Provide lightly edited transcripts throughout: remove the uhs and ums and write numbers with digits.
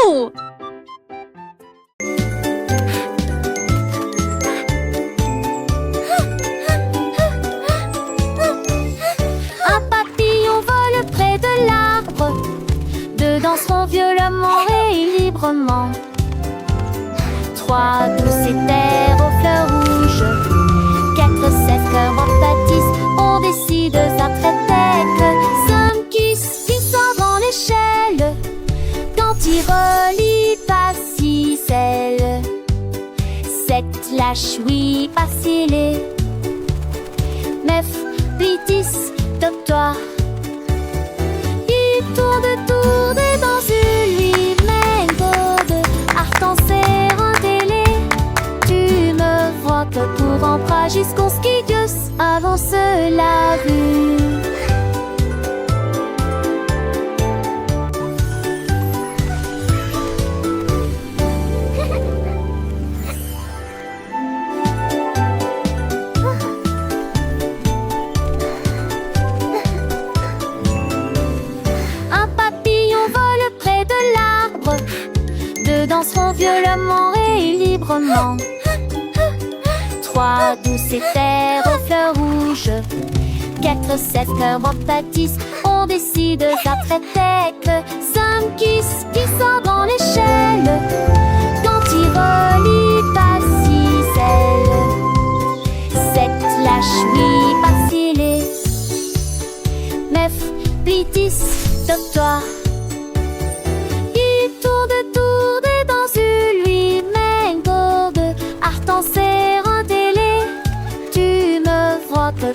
Wouhou! Un papillon vole près de l'arbre. Deux danseront violemment et librement. Trois douces éthers aux fleurs rouges. Quatre sept cœurs en pâtissent. On décide d'un tête. Cinq glissant dans l'échelle. Quand il relie pas si celle. Sept lâche oui pas scellé. Neuf blitis toi. Il tourne dans lui méthode. Arc-en-ciel en télé. Tu me vois que pour emprunt jusqu'au skidius avance la rue. Danseront violemment et librement. Trois douces éthers aux fleurs rouges. Quatre sept cœurs en pâtissent. On décide après tête. Cinq glissant dans l'échelle. Quand il relie pas si celle. Sept lâche oui pas scellé. Neuf blitis toi.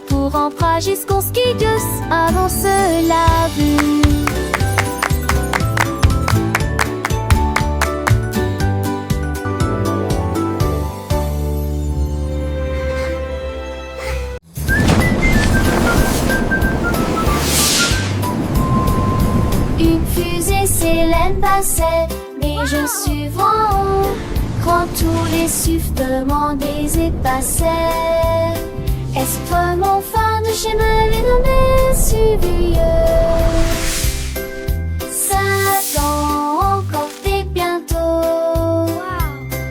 Pour emprunt jusqu'au skidius avance la vue. Une fusée Célène passait, mais je suis en haut. Quand tous les sifflements des épassaient. Est-ce que mon phare de chez me les nommé Suvieux? Ça attend encore et bientôt.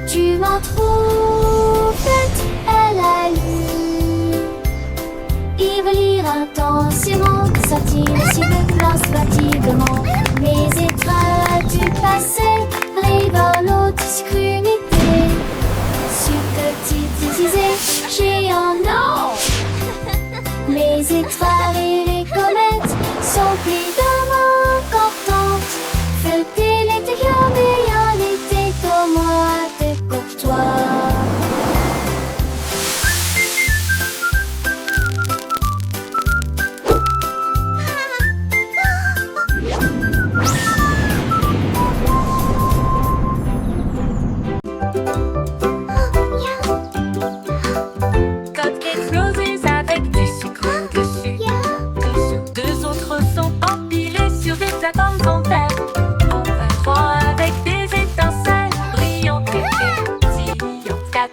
Tu m'en trouves bête, elle a lu. Il veut lire intensément, satire si de place fatiguement. Mes étoiles du passé, rigolo, discrimité. Géant, non. Les étoiles et les comètes sont évidemment importantes. Feuilleter l'intérieur, mais en été comme moi, t'es pour toi.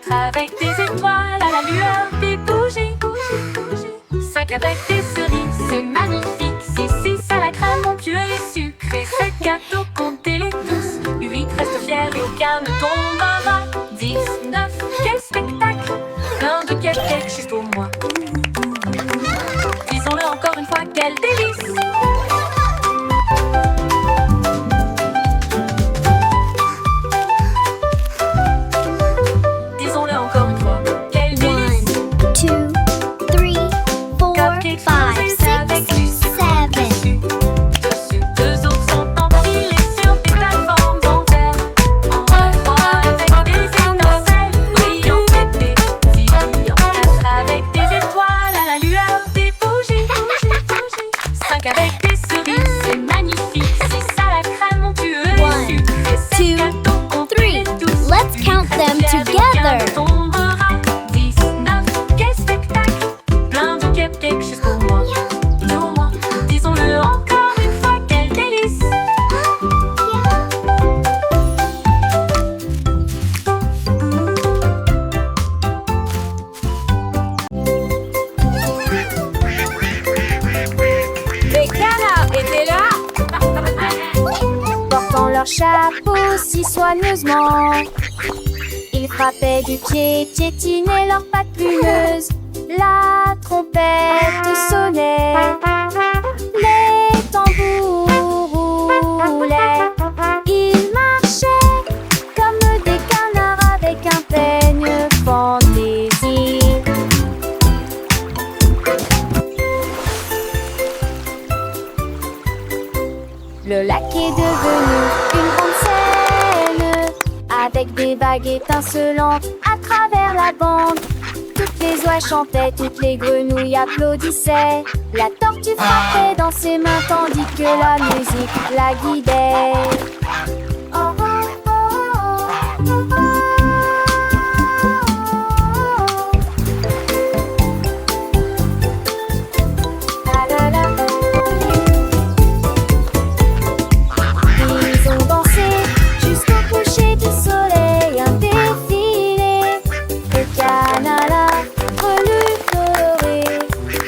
Avec des étoiles à la lueur des bougies. 5 avec des cerises, c'est magnifique. 6 à la crème, onctueux et sucré. 7 gâteaux, comptez-les tous. 8 restent fiers et aucun ne tombera. 10, 9, quel spectacle. Plein de cupcakes juste pour moi. Disons-le encore une fois, quel délice. leur chapeau si soigneusement. Ils frappaient du pied, piétinaient leurs pattes plumeuses. La trompette sonnait, les tambours roulaient. Ils marchaient comme des canards avec un peigne fantaisie. Le lac est devenu une grande scène, avec des vagues étincelantes à travers la bande. Toutes les oies chantaient, toutes les grenouilles applaudissaient. La tortue frappait dans ses mains tandis que la musique la guidait. Oh, oh, oh, oh, oh, oh. La, la, la. Ils ont dansé jusqu'au coucher du soleil, un défilé de canala, relus colorés,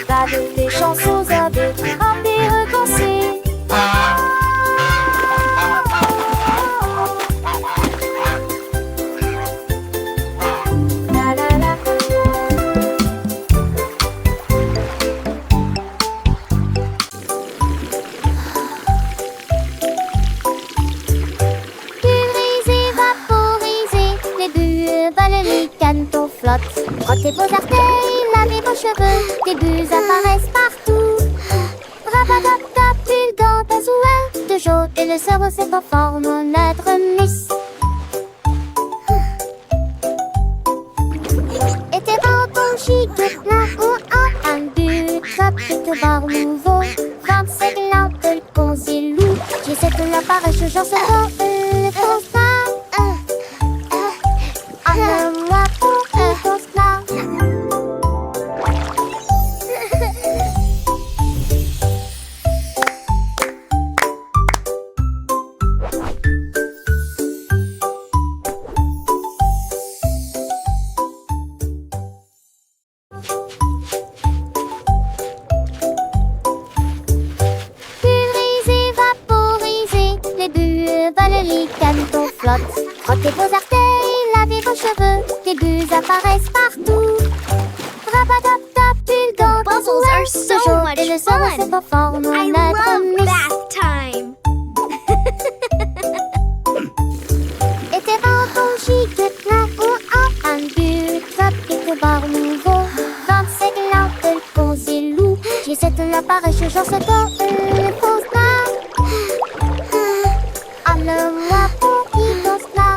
avec des chansons à des recommencées. La la la. Pulvérisés, vaporisés, les bulles volent, les canetons flottent. Frottez vos orteils, lavez vos cheveux, des bulles apparaissent partout. Rabatata, pull dans ta zouin de jaune, et le cerveau s'est en forme en lettre miss. Et tes vents chic, là ou en un but, chapitre bar nouveau, 25 lampes de concilou. J'essaie de l'apparaître, j'en sais pas, le constat. Moi pour le constat. Pulvérisés, vaporisés, les bulles volent, les canetons flottent. Frottez vos orteils, lavez vos cheveux, des bulles apparaissent partout. Rabatata, pull dans ta Bubbles are so de jaune, much et le cerveau fun. s'est en forme en I lettre love miss. bath time. Et tes vents chic, là ou en un but, chapitre bar nouveau, 25 lampes de concilou. J'essaie de l'apparaître, j'en sais pas, le constat. Moi pour y constat.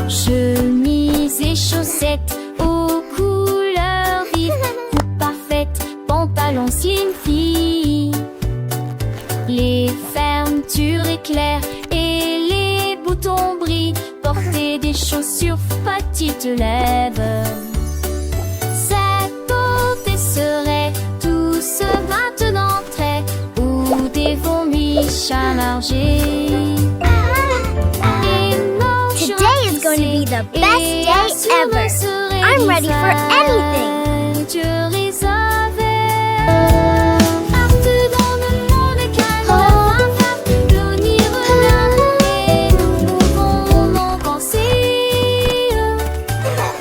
Chemise et chaussettes aux couleurs vives, coupe parfaite, pantalon slim fit. Les fermetures éclairent et les boutons brillent. Portez des chaussures petites lèvres. Cette beauté serait tous maintenant très, ou des vomis chamargés. Today is going to be the best day ever. I'm ready for anything. Partout dans le monde calme, l'avenir revient et nous pouvons en penser.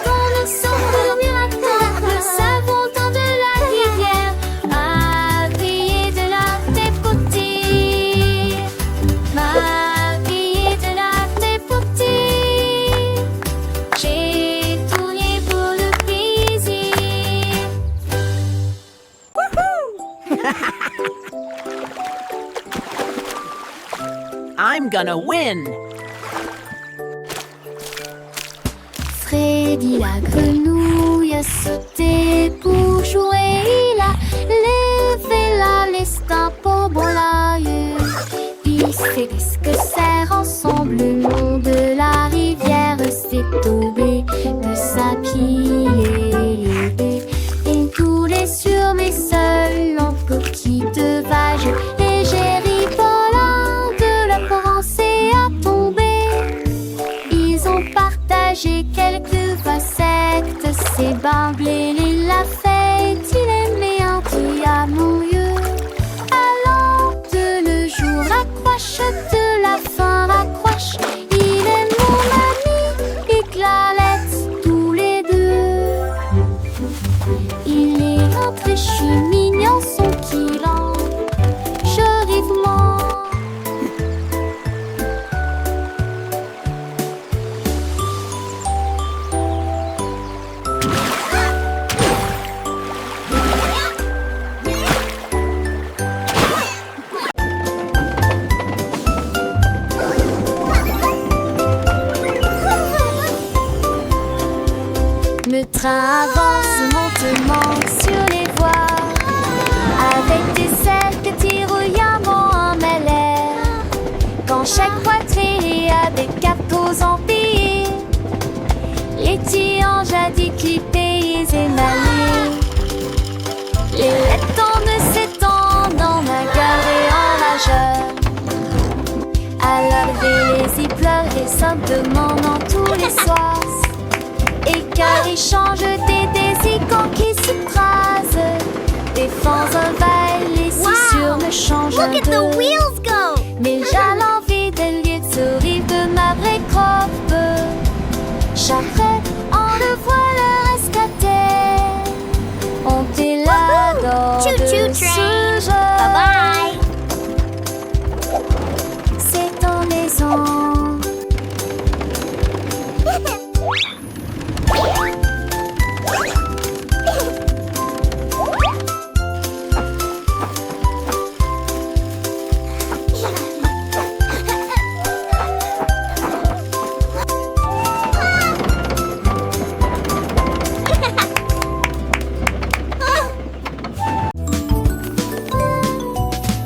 Quand nous sommes dormir à terre, le savon temps de la rivière a brillé de la dépoter. M'a brillé de la dépoter. J'ai tourné pour le plaisir. I'm gonna win! Freddy la grenouille a sauté pour jouer. Il a levé la l'estampe au bon l'aïeux. Il s'est disque ensemble le long de la rivière s'est tombé de sa pile. nuages et quelques insectes. C'est Bamblé, il l'a fête, il aime les anti-amoureux. Allant de le jour accroche, de la fin raccroche. Il aime mon ami et Clarette, tous les deux. Il est rentré, je suis mignon, son kilan. Je vivement. Le train avance lentement sur les voies, avec des ailes que tiraillamment en mêlée. Quand chaque poitrine a des capos empilés, les tiens jadis clippés et émaillés. Les lettres tombent s'étendent en un cœur et en rageur. À lever les pleure et simplement tous les soirs. Et car ils changent des désicants qui s'écrasent. Des fans envahissent, les cissures me changent Look at the de. wheels go! Mais j'ai l'envie de lier de sourire de ma vraie croppe. J'apprête, on le voit le rescater. On est là dans Choo-choo de train. ce jeu. Bye-bye! C'est ton maison.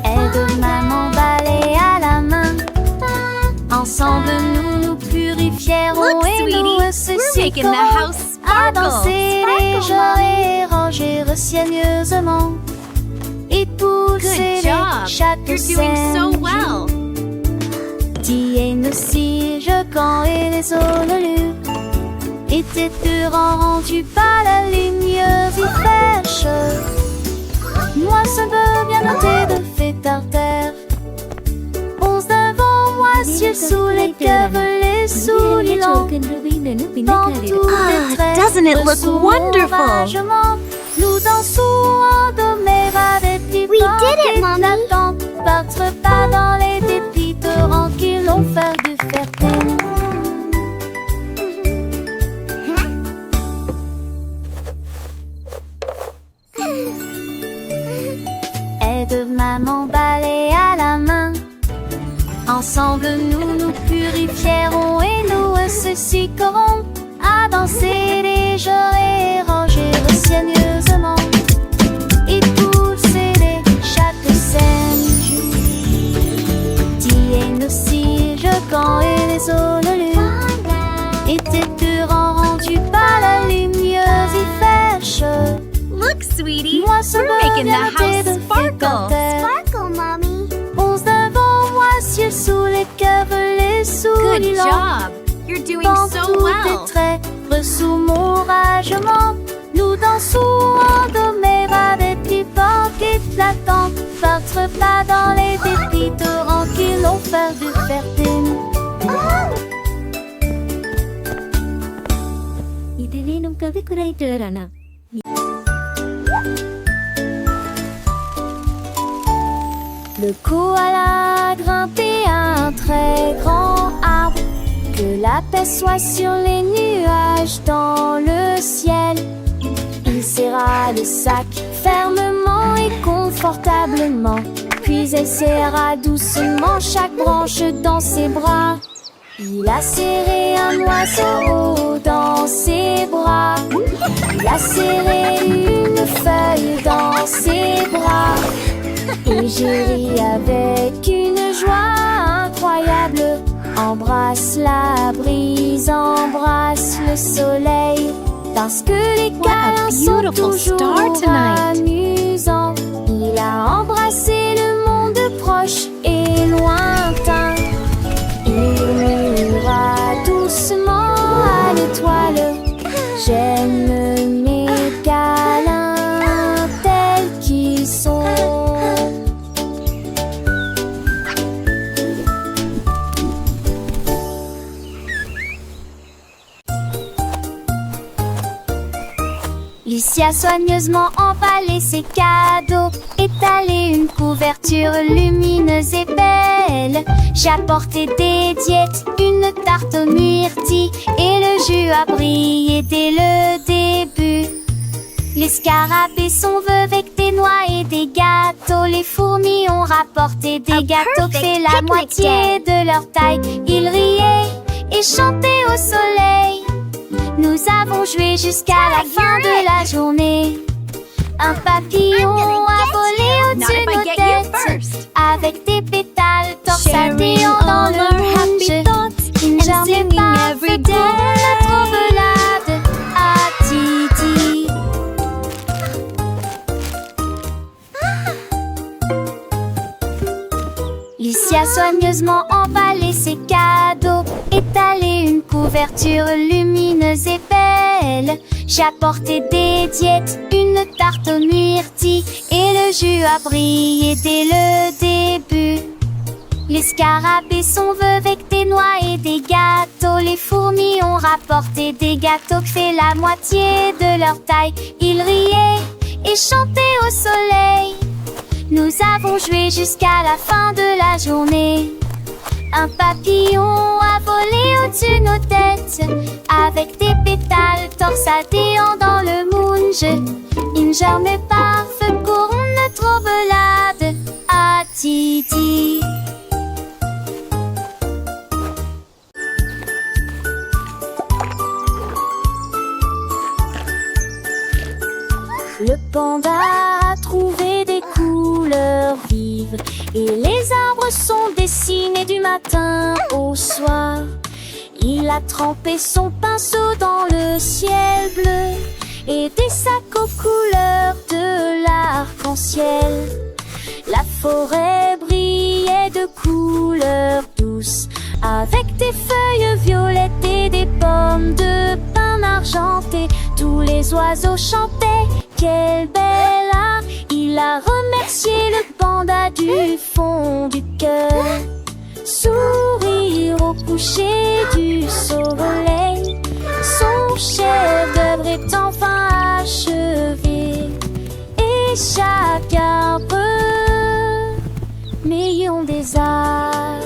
Aide-maman balai à la main. Ensemble nous nous purifierons Look, et sweetie, nous we're ressusciterons making the house à sparkle. danser Sparkle, légèrement et ranger soigneusement et pousser Good job. les chaque You're doing so scène. well. Tiens aussi, je quand et les ololus étaient rendus par la ligne fraîche. Moi, ça veut bien noter de fait à terre. Onze devant moi, ciel sous les cœurs, les souriants. Dans tous les traits, doesn't it look sous wonderful? l'oragement, nous dansons en doméra des petits We did it, Mommy. battre pas dans les dépits torrents qui l'ont fait du fertile. Aide maman balai à la main. Ensemble nous nous purifierons et nous ressusciterons à danser légers et ranger soigneusement et pousser les chaque scène. Tiens aussi, je quand et les ololus étaient rendus par la lumière fraîche. Look, sweetie, Moi, ça we're me making the vient house de sparkle. terre. Sparkle, Mommy. Onze devant moi, ciel sous les cœurs, les Good souriants. job. You're doing Dans so tous well. tes traits, sous mon ragement, nous dansons en doméra des petits vents éclatants, battre pas dans les dépits torrents qui l'ont fait du fertile. Le koala grimpait à un très grand arbre. Que la paix soit sur les nuages dans le ciel. Il serra le sac fermement et confortablement. Puis elle serra doucement chaque branche dans ses bras. Il a serré un oiseau dans ses bras. Il a serré une feuille dans ses bras. Et j'ai ri avec une joie incroyable. Embrasse la brise, embrasse le soleil. Parce que les câlins sont beautiful toujours star tonight. amusants. Il a embrassé le monde proche et lointain. Il murmura doucement à J'aime mes câlins tels qu'ils sont. Lucie a soigneusement emballé ses cadeaux, étalé une couverture lumineuse et belle. J'ai apporté des diètes, une tarte aux myrtilles, et le jus a brillé dès le début. Les scarabées sont vœux avec des noix et des gâteaux. Les fourmis ont rapporté des gâteaux qui fait la moitié de leur taille. Ils riaient et chantaient au soleil. Nous avons joué jusqu'à la fin de la journée. Un papillon a volé au-dessus de nos têtes, avec des pétales torsadillants dans le rouge. Une journée parfaite pour notre envelade à Titi. Lucie a soigneusement emballé ses cadeaux, étalé une couverture lumineuse et belle. J'ai apporté des diètes, une tarte aux myrtilles, et le jus a brillé dès le début. Les scarabées sont vœux avec des noix et des gâteaux. Les fourmis ont rapporté des gâteaux qui fait la moitié de leur taille. Ils riaient et chantaient au soleil. Nous avons joué jusqu'à la fin de la journée. Un papillon a volé au-dessus de nos têtes, avec des pétales torsadillants dans le moonge. Une journée parfaite pour notre envelade à Titi. Le panda a trouvé des couleurs vives, et les arbres sont dessinés du matin au soir. Il a trempé son pinceau dans le ciel bleu, et des sacs aux couleurs de l'arc-en-ciel. La forêt brillait de couleurs douces, avec des feuilles violettes et des pommes de pin argentées. Tous les oiseaux chantaient. Quel bel art! Il a remercié le panda du fond du cœur. Sourire au coucher du soleil, son chef-d'œuvre est enfin achevé. Et chaque arbre million des arts.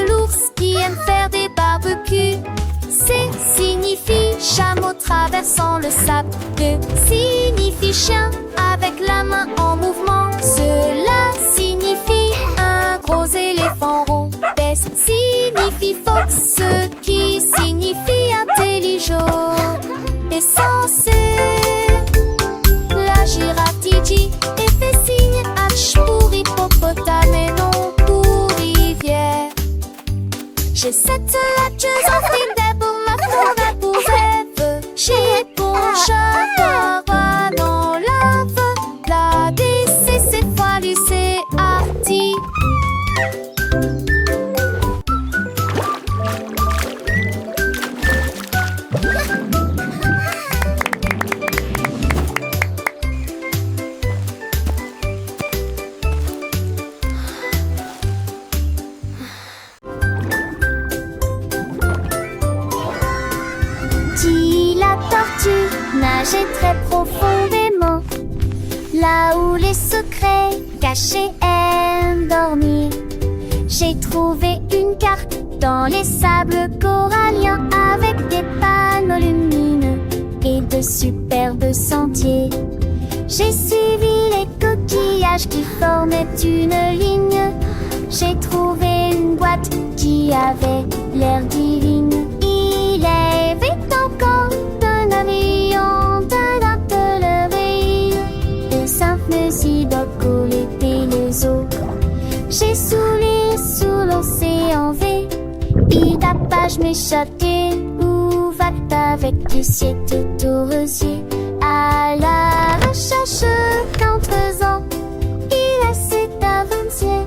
L'ours qui aime faire des barbecues. C signifie chameau traversant le sable. D signifie chien avec la main en mouvement. Cela signifie un gros éléphant rond. S signifie fox, ce qui signifie intelligent. Et censé la girafe Titi et fait signe H pour hippopotame et non pour rivière. J'ai cette latcheuse en film des pour ma forêt pour rêve. J'ai pour chat dans lave. La DC c'est fois lycée arty. Nager très profondément, là où les secrets cachés aiment dormir. J'ai trouvé une carte dans les sables coralliens, avec des panneaux lumineux et de superbes sentiers. J'ai suivi les coquillages qui formaient une ligne. J'ai trouvé une boîte qui avait l'air divine. Il avait encore d'un avion, d'un de le rire, et simple si doc les os. visage méchoté, où va-t-il avec du ciel tout aux yeux? À la recherche qu'en faisant, il essaie d'avancer.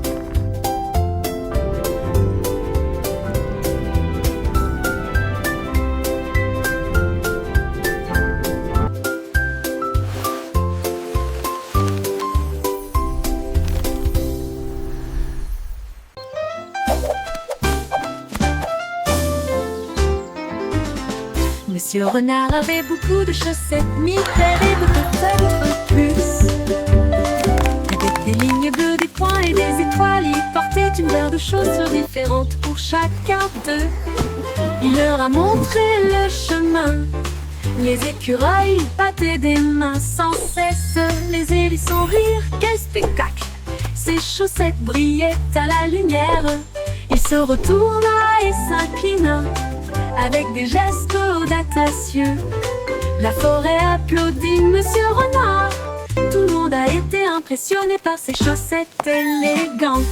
Monsieur Renard avait beaucoup de chaussettes, mille paires et peut-être plus. Avec des lignes bleues, des points et des étoiles, il portait une paire de chaussures différentes pour chacun d'eux. Il leur a montré le chemin. Les écureuils battaient des mains sans cesse, les hérissons rirent, quel spectacle! Ses chaussettes brillaient à la lumière. Il se retourna et s'inclina avec des gestes audacieux. La forêt applaudit Monsieur Renard. Tout le monde a été impressionné par ses chaussettes élégantes.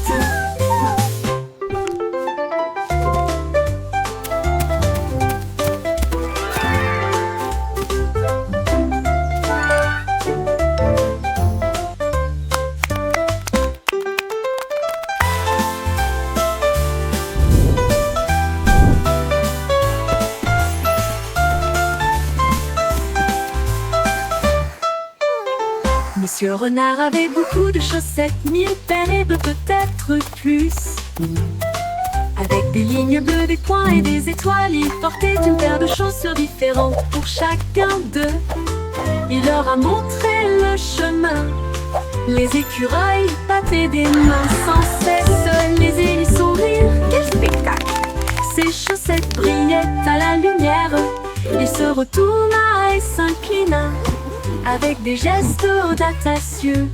Monsieur Renard avait beaucoup de chaussettes, mille paires et peut-être plus. Avec des lignes bleues, des points et des étoiles, il portait une paire de chaussures différentes pour chacun d'eux. Il leur a montré le chemin. Les écureuils battaient des mains sans cesse, les hérissons rirent, quel spectacle! Ses chaussettes brillaient à la lumière. Il se retourna et s'inclina avec des gestes audacieux.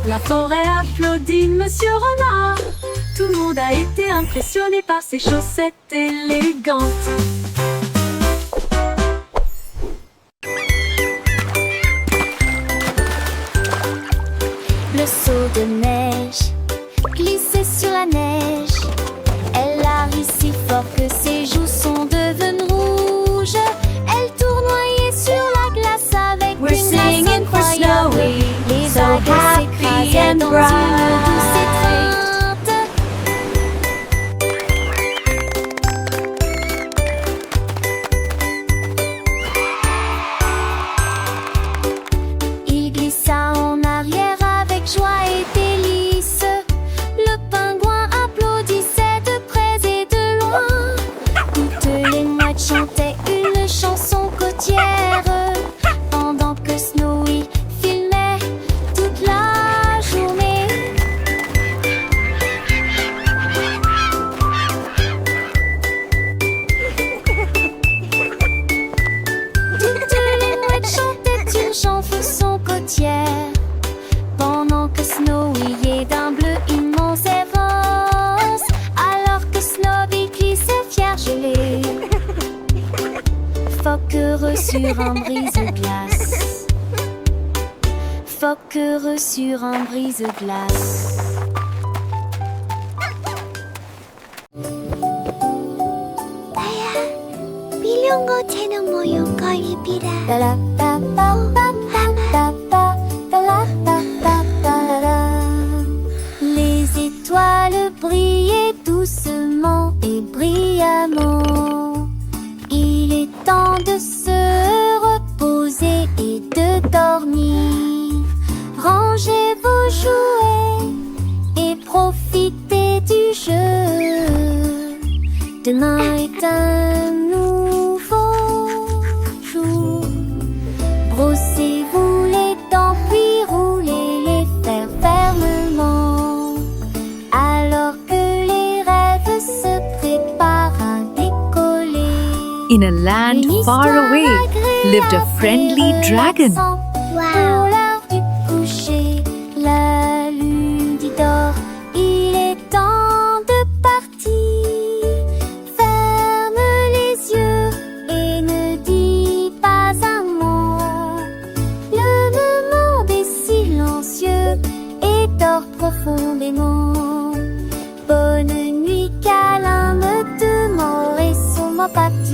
La forêt applaudit Monsieur Renard. Tout le monde a été impressionné par ses chaussettes élégantes. Le seau de neige glissait sur la neige. Elle a ri si fort que ses joues sont devenues rouges. Elle tournoyait sur la glace avec We're une grâce singing for incroyable. Snowy, Les so vagues happy s'écrasaient and dans bright. une douce étreinte. Il glissa en arrière avec joie et délice. Le pingouin applaudissait de près et de loin. Toutes les mouettes chantaient une chanson côtière, pendant que Snowy filmait toute la journée. Toutes les mouettes chantaient une chanson côtière, pendant que Snowy est d'un bleu immense et rose, alors que Snowy glissait fier gelé, phoque heureux sur un brise-glace. Phoque heureux sur un brise-glace. 밀용고체는 모용거입니다. Les étoiles brillaient doucement et brillamment. Il est temps de se reposer et de dormir. Rangez vos jouets et profitez du jeu. Demain est un nouveau jour. Brossez-vous les dents puis roulez les fers fermement, alors que les rêves se préparent à décoller. In a land Une far histoire away lived a agréable friendly et dragon. relaxante. Pour Wow. l'heure du coucher, la lune dit d'or, il est temps de partir. Ferme les yeux et ne dis pas un mot. Le monde est silencieux et dort profondément. Bonne nuit, câlin de Moresson.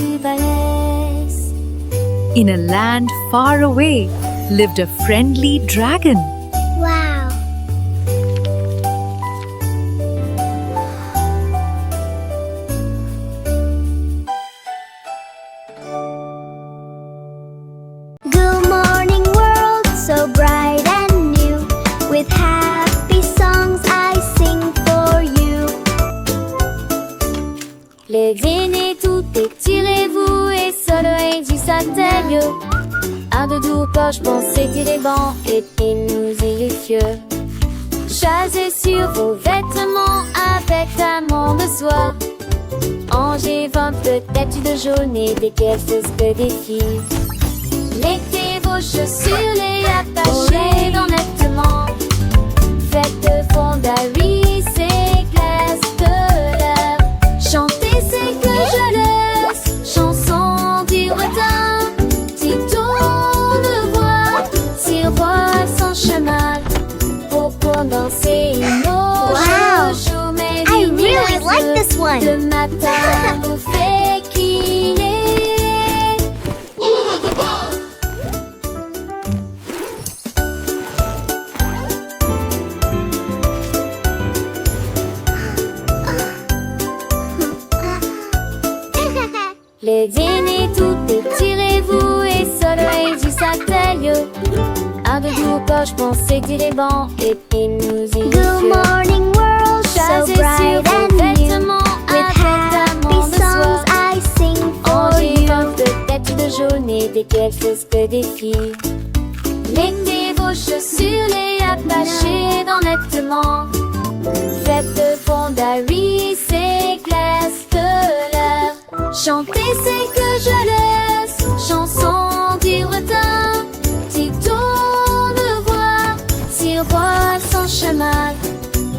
du balèze. In a land far away lived a friendly dragon. Wow. Good morning world, so bright and new. With happy songs I sing for you. Les aînés, tout étirez-vous et soleil du satellite. Un de doux poche, pensez les bancs et nous y fieux. Chassez sur vos vêtements avec amont de soie. Angers 20 peut-être de jaune et des quelques que des filles. Mettez vos chaussures, les attachez dans nettement. Faites de fondaries, ces glaces de l'air. Chantez, c'est que je laisse, chanson du retard. Si ton de voix, sirois sans chemin. Pour danser nos Wow. chouchous, mes I really like this one. de matin vous fait qu'il est. Les dîners, tout étirez-vous et soleil du satellite. Un de vous poche, pensez les bancs et nous y Good morning world, so Chassez bright sur vos and new. vêtements With avec happy amont de songs soie. I sing for Angers you. 20 peut-être de jaune et des quelques que des filles. Mettez vos chaussures, les attachez dans nettement. Faites de fondaries, ces glaces de l'air. Chantez, c'est que je laisse, chanson du retard. Si ton de voix, sirois sans chemin.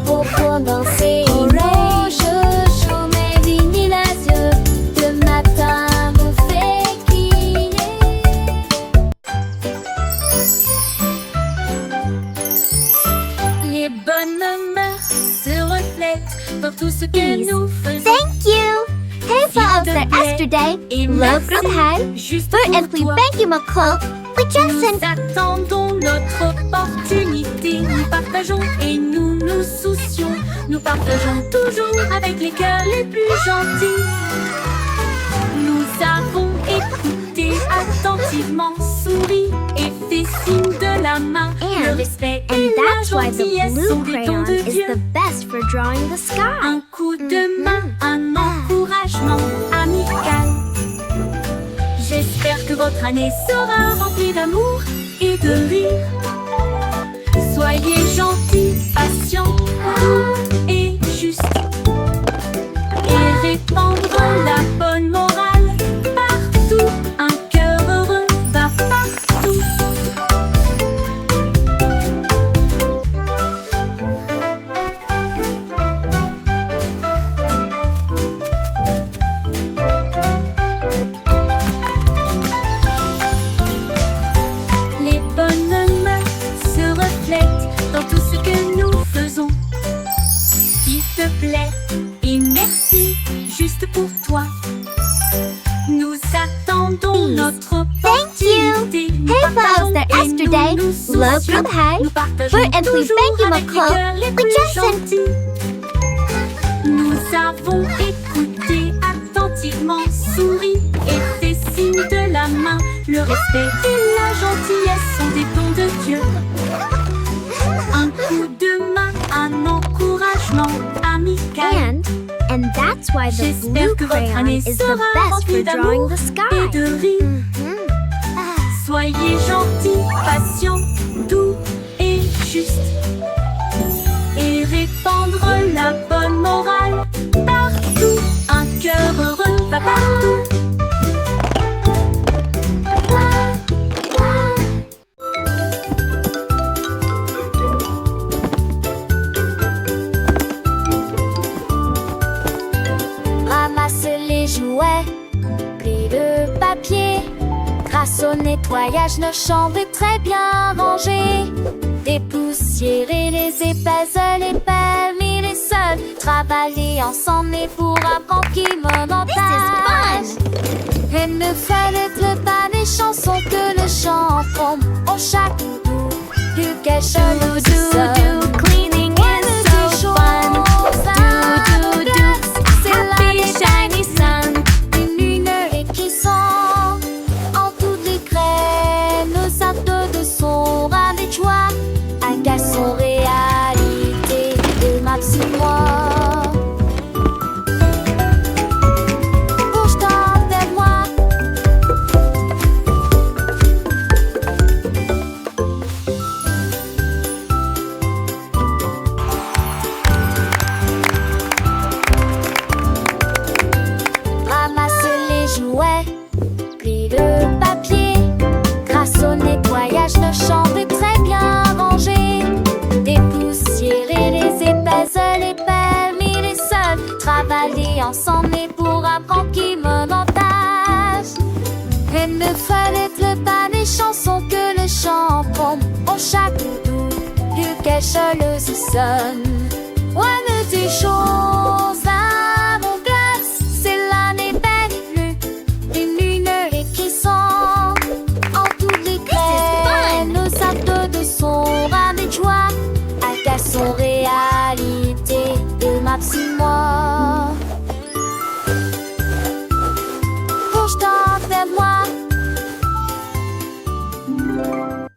Pour danser nos chouchous, mes vignes les yeux. De matin vous fait qu'il Les bonnes mœurs se reflètent dans tout ce que nous faisons. Thank you. Hej av der yesterday, Et love from merci, high, juste för pour äntligen toi. thank you McCall. We just Nous sent attendons notre opportunité. Nous partageons et nous nous soucions. Nous partageons toujours avec les cœurs les plus gentils. Nous avons écouté attentivement, souri et fait signe de la main. Le And- respect and et la that's why the gentillesse sont blue des dons crayon de is Dieu. the best for drawing the sky. Un coup de main, un encouragement amical. J'espère que votre année sera remplie d'amour et de rire. Soyez gentils, patients, doux et justes. Et répandre la bonne morale partout. Un cœur heureux va partout. Les bonnes mœurs se reflètent dans tout ce que nous faisons. S'il te plaît et merci, juste pour toi. Nous attendons Please. notre Thank you. opportunité. Nous Hej partageons av der et yesterday, nous nous love soucions. from high, Nous partageons för äntligen toujours thank you avec les McCall. cœurs les We plus just sent gentils. Nous avons écouté attentivement, souri et fait signe de la main. Le respect et la gentillesse sont des dons de Dieu. Un coup de main, un encouragement amical. And that's why the blue J'espère que votre crayon année is the sera best for remplie drawing d'amour the et sky. de rire. Mhm. Soyez gentils, patients, doux et justes. Et répandre la bonne morale partout. Un cœur heureux va partout. Ramasse les jouets, plie le papier. Grâce au nettoyage, nos chambres est très bien rangées. Dépoussiérer les épaisseurs, les parmi les sols. travailler ensemble et pour apprendre qui me montage. Elle ne fallait pas des chansons que le chanton au chaque bout du cache le Do cleaning is so fun. Do c'est la happy shiny sun. une lune qui sont en toutes les graines, ça te son avec joie, un garçon réalité de ma petite moi. Bouge-toi vers moi. Ramasse les jouets, plie le papier. Grâce au nettoyage, nos chambres est très bien rangée. Dépoussiérer les épaisseurs, les permis, les sols. Travailler ensemble et pour apprendre qui me montage. Elle ne fallait pas des chansons que le chanton au chaque bout du cache le sonne. Ouais, mais c'est chaud.